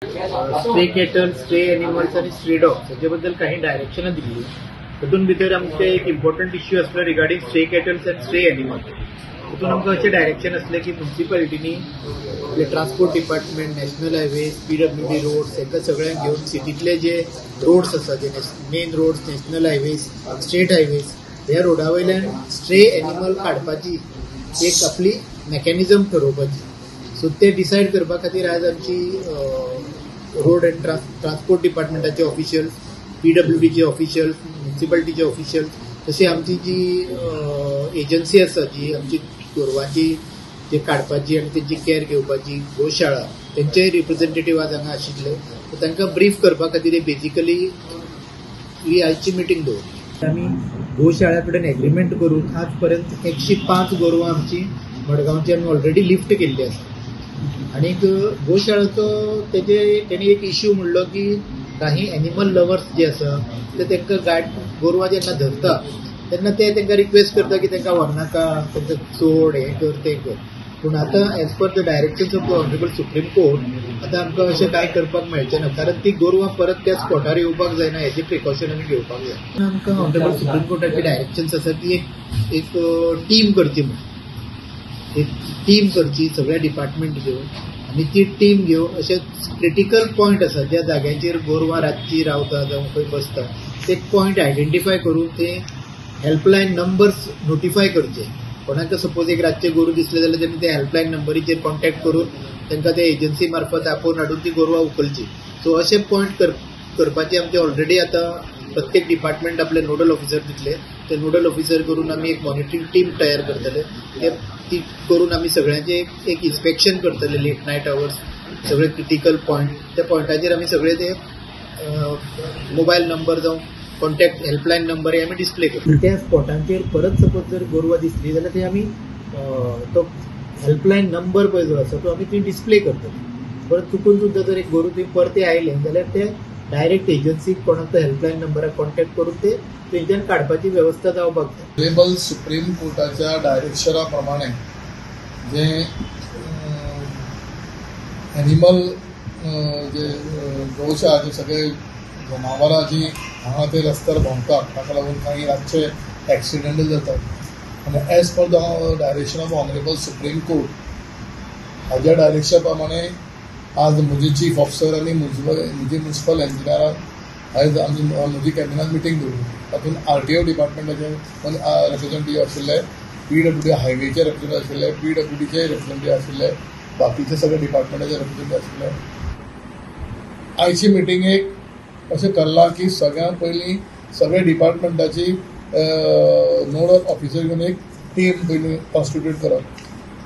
Stray cattle, stray animals आणि stray dogs हाच्याबद्दल काही डायरेक्शनां दिल्ली. तातूंत भितर आमचे एक इम्पॉर्टंट इश्यू आसलो regarding stray cattles and stray animals. तातूंत आमकां अशें डायरेक्शन आसलें की म्युनिसिपालिटीनी आपले transport department, national highways, PWD roads हांकां सगळ्यांक घेवन सिटींतले जे रोड्स आसा जे main roads, national highways, state highways ह्या रोडा वयल्यान स्ट्रे एनिमल काडपाची एक आपली मेकॅनिझम ठरोवपाची. सो ते डिसायड करपा खातीर आज आमची रोड एंड ट्रान्सपोर्ट डिपार्टमेंटाचे ऑफिशियल्स, PWDचे ऑफिशियल्स, म्युनिसिपालिटीचे ऑफिशियल्स, तशी आमची जी एजन्सी आसा जी आमची गोरवांची जे काडपाची आनी तेंची केअर घेवपाची गोशाळा तेंचेय रिप्रेझेंटेटिव्ह आज हांगा आशिल्ले. सो तांकां ब्रीफ करपा खातीर बेजिकली ही आयची मिटींग दवरली. आमी गोशाळा कडेन एग्रीमेंट करून आज पर्यंत 105 गोरवां आमची मडगांवची आमी ऑलरेडी लिफ्ट केल्ली आसा. आणि गोशाळेचो तेणी एक इश्यू म्हणलो की काही एनिमल लवर्स जे आसा ते तांकां गोरवां जेन्ना धरता तेन्ना ते तांकां रिक्वेस्ट करता की तांकां व्हरनाका, तांकां सोड, हें कर तें कर. पूण आतां as per the directions of the honourable supreme court आतां आमकां अशें कांय करपाक मेळचें ना, कारण ती गोरवां परत त्या स्पॉटार येवपाक जायना हेजी प्रिकॉशन आमी घेवपाक जाय. आमकां ऑनरेबल सुप्रीम कोर्टाची डायरेक्शन्स आसा की एक टीम करची म्हणून, एक टीम करची सगळ्या डिपार्टमेंट घेवन, आनी ती टीम घेवन अशे क्रिटिकल पॉयंट आसा ज्या जाग्यांचेर गोरवां रातची रावता जावं खंय बसता ते पॉयंट आयडेंटिफाय करून ते हेल्पलायन नंबर्स नोटिफाय करचे. कोणाक सपोज एक रातचे गोरू दिसले जाल्यार तेणी ते हेल्पलायन नंबरीचेर कॉन्टॅक्ट करून तांकां ते एजन्सी मार्फत आपोवन हाडून ती गोरवां उखलची. सो अशे पॉयंट करपाचे आमचे ऑलरेडी आतां प्रत्येक डिपार्टमेंट आपले नोडल ऑफिसर दितले. ते नोडल ऑफिसर करून आमी एक मॉनिटरींग टीम तयार करतले. ती करून आमी सगळ्यांचे एक इन्स्पेक्शन करतले लेट नायट आवर्स, सगळे क्रिटिकल पॉयंट. त्या पॉयंटाचेर आमी सगळे ते मोबायल नंबर जावं कॉन्टॅक्ट हेल्पलायन नंबर हे आमी डिस्प्ले करतले. त्या स्पॉटांचेर परत सपोज जर गोरवां दिसली जाल्यार ते आमी तो हेल्पलायन नंबर पळय जो आसा तो आमी थंय डिस्प्ले करतले. परत चुकून सुद्दां जर एक गोरू थंय परते आयले जाल्यार ते डायरेक्ट एजन्सीक कोणाक तो हेल्पलायन नंबराक कॉन्टॅक्ट करून ते थंयच्यान काडपाची वेवस्था जावपाक जाय. ऑनरेबल सुप्रीम कोर्टाच्या डायरेक्शना प्रमाणे जे एनिमल जे गोशाळा जे सगळे जनावरां जी हांगा ते रस्त्यार भोंवतात ताका लागून काही रातचे एक्सिडेंट जातात. आनी as per the direction of honourable supreme court हाज्या डायरेक्शन प्रमाणे आज म्हजी चीफ ऑफिसर आनी म्हजी म्युनिसिपल इंजिनियराक आयज आमी म्हजी कॅबिनेट मिटींग दवरली. तातूंत RTO डिपार्टमेंटाचे रिप्रेझेंटेटिव्ह आशिल्ले, PWD हायवेचे रिप्रेझेंटेटिव्ह आशिल्ले, PWDचे रिप्रेझेंटेटिव्ह आशिल्ले, बाकीचे सगळे डिपार्टमेंटाचे रिप्रेझेंटेटिव्ह आशिल्ले. आयची मिटींगेक अशें थारलां की सगळ्यांत पयलीं सगळे डिपार्टमेंटाची नोडल ऑफिसर घेवन एक टीम पयलीं कॉन्स्टिट्यूट करप.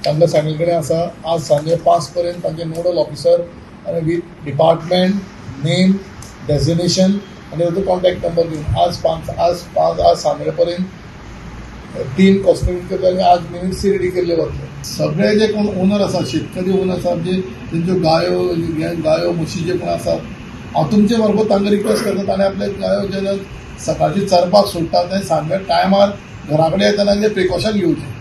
तांकां सांगिल्ले कडेन आसा आज सांजे 5 पर्यंत तांचे नोडल ऑफिसर आनी विथ डिपार्टमेंट नेम, डेजिग्नेशन आनी ताचो कॉन्टॅक्ट नंबर घेवन आज सांजे पर्यंत टीम कॉन्स्टिट्यूट करता आनी आज मिनिट्स रेडी केल्ले वतले. सगळे जे कोण ओनर आसा, शेतकरी ओनर आसा, म्हणजे तेंच्यो गायो म्हशी जे कोण आसात, हांव तुमचे मार्फत तांकां रिक्वेस्ट करता ताणें आपले गायो जेन्ना सकाळची चरपाक सोडटा ते सांजे टायमार घरा कडेन येतना प्रिकॉशन घेवचें.